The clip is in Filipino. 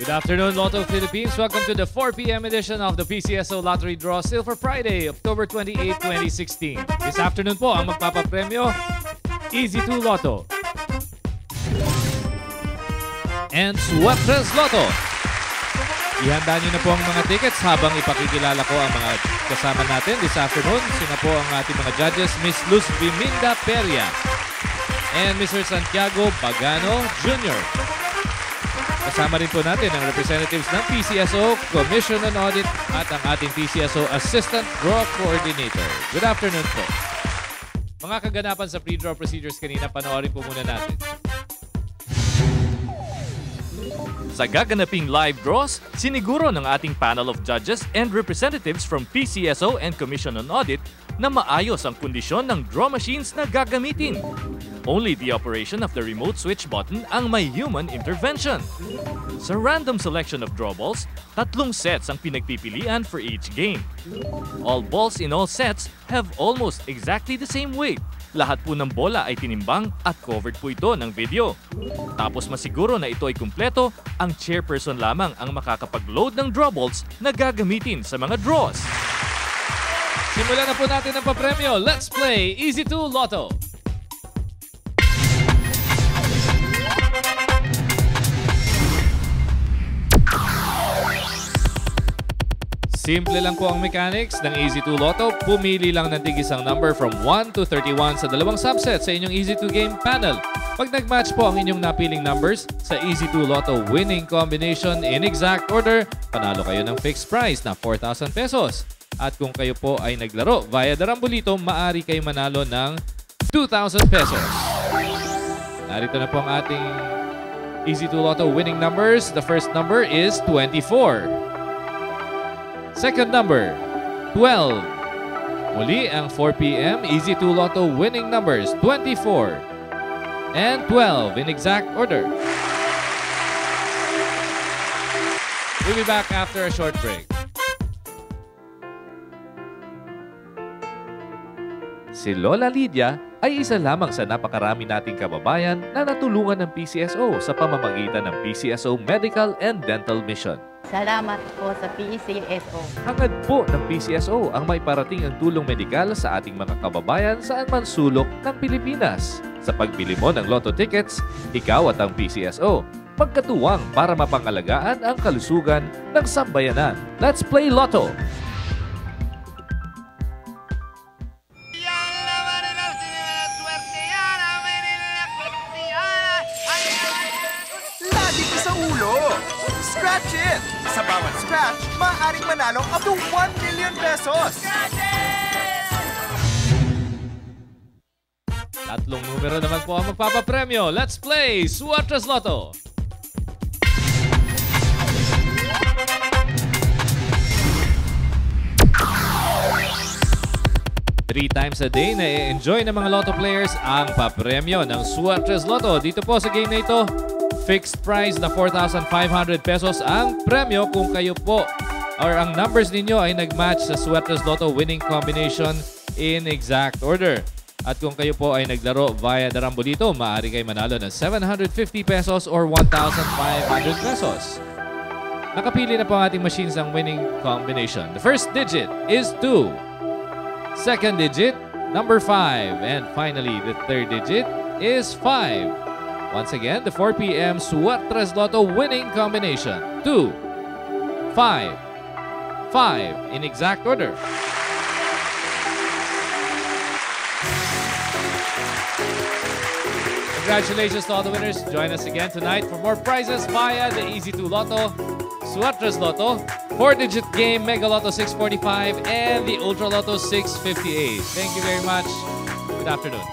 Good afternoon, Lotto Philippines. Welcome to the 4 p.m. edition of the PCSO Lottery Draw, still for Friday, October 28, 2016. This afternoon po, ang magpapapremyo, Easy 2 Lotto and Suertes Lotto. Ihanda niyo na po ang mga tickets habang ipakikilala ko ang mga kasama natin this afternoon. Sina po ang ating mga judges, Miss Luz Biminda Peria and Mr. Santiago Bagano Jr. Kasama rin po natin ang representatives ng PCSO, Commission on Audit at ang ating PCSO Assistant Draw Coordinator. Good afternoon po. Mga kaganapan sa pre-draw procedures kanina, panoorin po muna natin. Sa gaganaping live draws, siniguro ng ating panel of judges and representatives from PCSO and Commission on Audit na maayos ang kondisyon ng draw machines na gagamitin. Only the operation of the remote switch button ang may human intervention. Sa random selection of draw balls, 3 sets ang pinagpipilian for each game. All balls in all sets have almost exactly the same weight. Lahat po ng bola ay tinimbang at covered po ito ng video. Tapos masiguro na ito ay kumpleto, ang chairperson lamang ang makakapag-load ng draw balls na gagamitin sa mga draws. Simulan na po natin ang papremyo. Let's play Easy 2 Lotto. Simple lang po ang mechanics ng Easy 2 Lotto. Pumili lang ng tig-isang number from 1 to 31 sa dalawang subset sa inyong Easy 2 game panel. Pag nag-match po ang inyong napiling numbers sa Easy 2 Lotto winning combination in exact order, panalo kayo ng fixed prize na 4,000 pesos. At kung kayo po ay naglaro via Darambolito, maaari kayo manalo ng 2,000 pesos. Narito na po ang ating Easy 2 Lotto winning numbers. The first number is 24. Second number, 12. Muli ang 4 p.m. Easy 2 Lotto winning numbers, 24 and 12 in exact order. We'll be back after a short break. Si Lola Lydia ay isa lamang sa napakarami nating kababayan na natulungan ng PCSO sa pamamagitan ng PCSO Medical and Dental Mission. Salamat po sa PCSO. Hangad po ng PCSO ang maiparating ang tulong medikal sa ating mga kababayan saan man sulok ng Pilipinas. Sa pagbili mo ng lotto tickets, ikaw at ang PCSO magkatuwang para mapangalagaan ang kalusugan ng sambayanan. Let's play Lotto! Lagi ko sa ulo! Scratch it! Sa bawat scratch, maaaring manalo up to 1 million pesos! Tatlong numero naman po ang magpapapremyo. Let's play Suertes Lotto! Three times a day na i-enjoy ng mga Lotto players ang papremyo ng Suertes Lotto. Dito po sa game na ito, fixed prize na 4,500 pesos ang premyo kung kayo po or ang numbers ninyo ay nag-match sa Suertes Lotto winning combination in exact order. At kung kayo po ay naglaro via Darambolito, maaari kayo manalo ng 750 pesos or 1,500 pesos. Nakapili na po ang ating machines ng winning combination. The first digit is 2. Second digit, number 5. And finally, the third digit is 5. Once again, the 4 p.m. Suertes Lotto winning combination. 2, 5, 5 in exact order. Congratulations to all the winners. Join us again tonight for more prizes via the Easy 2 Lotto, Suertes Lotto, 4-digit game Mega Lotto 645, and the Ultra Lotto 658. Thank you very much. Good afternoon.